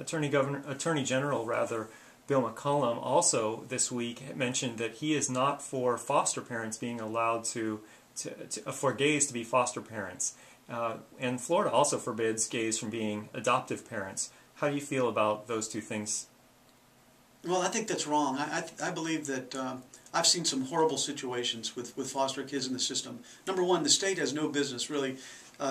Attorney General Bill McCollum also this week mentioned that he is not for foster parents being allowed for gays to be foster parents. And Florida also forbids gays from being adoptive parents. How do you feel about those two things? Well, I think that's wrong. I believe that I've seen some horrible situations with foster kids in the system. Number one, the state has no business really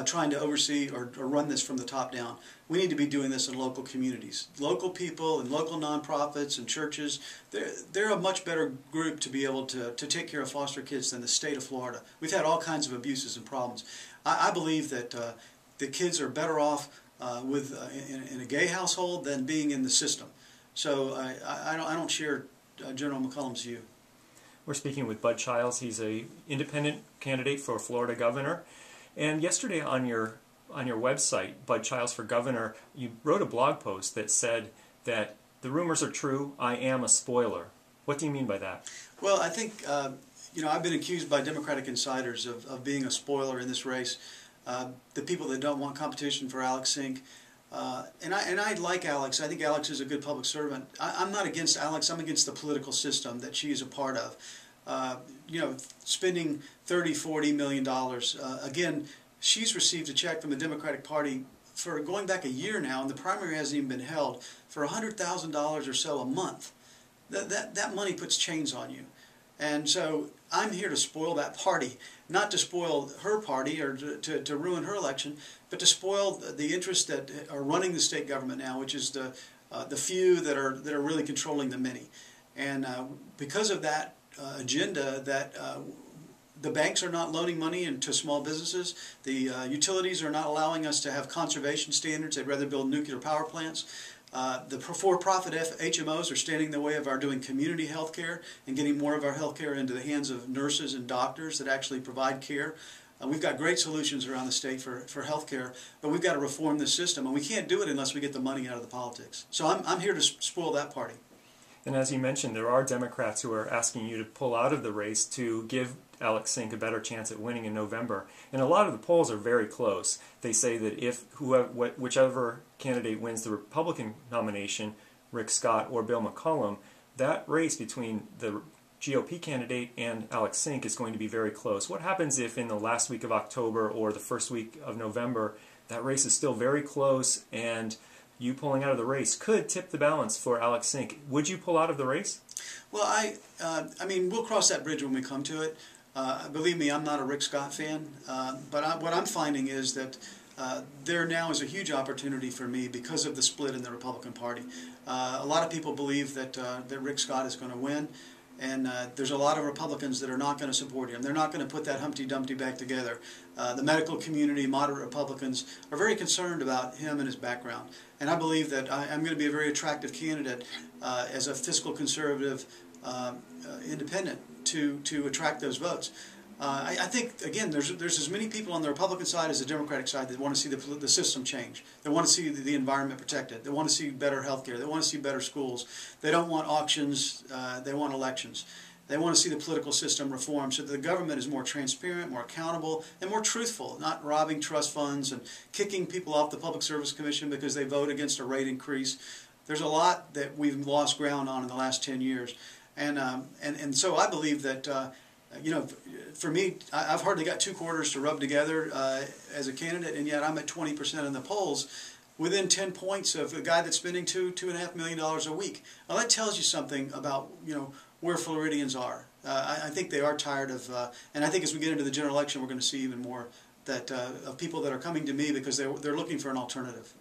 trying to oversee or run this from the top down. We need to be doing this in local communities. Local people and local nonprofits and churches, they're a much better group to be able to take care of foster kids than the state of Florida. We've had all kinds of abuses and problems. I believe that the kids are better off in a gay household than being in the system. So I don't share General McCollum's view. We're speaking with Bud Chiles. He's an independent candidate for Florida governor. And yesterday on your website, Bud Chiles for Governor, you wrote a blog post that said that the rumors are true, I am a spoiler. What do you mean by that? Well, I think, I've been accused by Democratic insiders of being a spoiler in this race. The people that don't want competition for Alex Sink. And I like Alex. I think Alex is a good public servant. I'm not against Alex. I'm against the political system that she is a part of. Spending $30–40 million. Again, she's received a check from the Democratic Party for going back a year now, and the primary hasn't even been held, for $100,000 or so a month. That money puts chains on you. And so I'm here to spoil that party, not to spoil her party or to ruin her election, but to spoil the interests that are running the state government now, which is the few that are really controlling the many. And because of that agenda, that the banks are not loaning money into small businesses, the utilities are not allowing us to have conservation standards. They'd rather build nuclear power plants. The for-profit HMOs are standing in the way of our doing community health care and getting more of our health care into the hands of nurses and doctors that actually provide care. We've got great solutions around the state for health care, but we've got to reform this system, and we can't do it unless we get the money out of the politics. So I'm here to spoil that party. And as you mentioned, there are Democrats who are asking you to pull out of the race to give Alex Sink a better chance at winning in November. And a lot of the polls are very close. They say that if whichever candidate wins the Republican nomination, Rick Scott or Bill McCollum, that race between the GOP candidate and Alex Sink is going to be very close. What happens if in the last week of October or the first week of November that race is still very close and you pulling out of the race could tip the balance for Alex Sink? Would you pull out of the race? Well, I mean, we'll cross that bridge when we come to it. Believe me, I'm not a Rick Scott fan, but what I'm finding is that there now is a huge opportunity for me because of the split in the Republican Party. A lot of people believe that Rick Scott is going to win, and there's a lot of Republicans that are not going to support him. They're not going to put that Humpty Dumpty back together. The medical community, moderate Republicans, are very concerned about him and his background. And I believe that I'm going to be a very attractive candidate as a fiscal conservative independent to attract those votes. I think, again, there's as many people on the Republican side as the Democratic side that want to see the system change. They want to see the environment protected. They want to see better health care. They want to see better schools. They don't want auctions. They want elections. They want to see the political system reformed so that the government is more transparent, more accountable, and more truthful, not robbing trust funds and kicking people off the Public Service Commission because they vote against a rate increase. There's a lot that we've lost ground on in the last 10 years. And so I believe that, for me, I've hardly got 2 quarters to rub together as a candidate, and yet I'm at 20% in the polls, within 10 points of a guy that's spending $2–2.5 million a week. Now that tells you something about, where Floridians are. I think they are tired of, and I think as we get into the general election, we're going to see even more of people that are coming to me because they're looking for an alternative.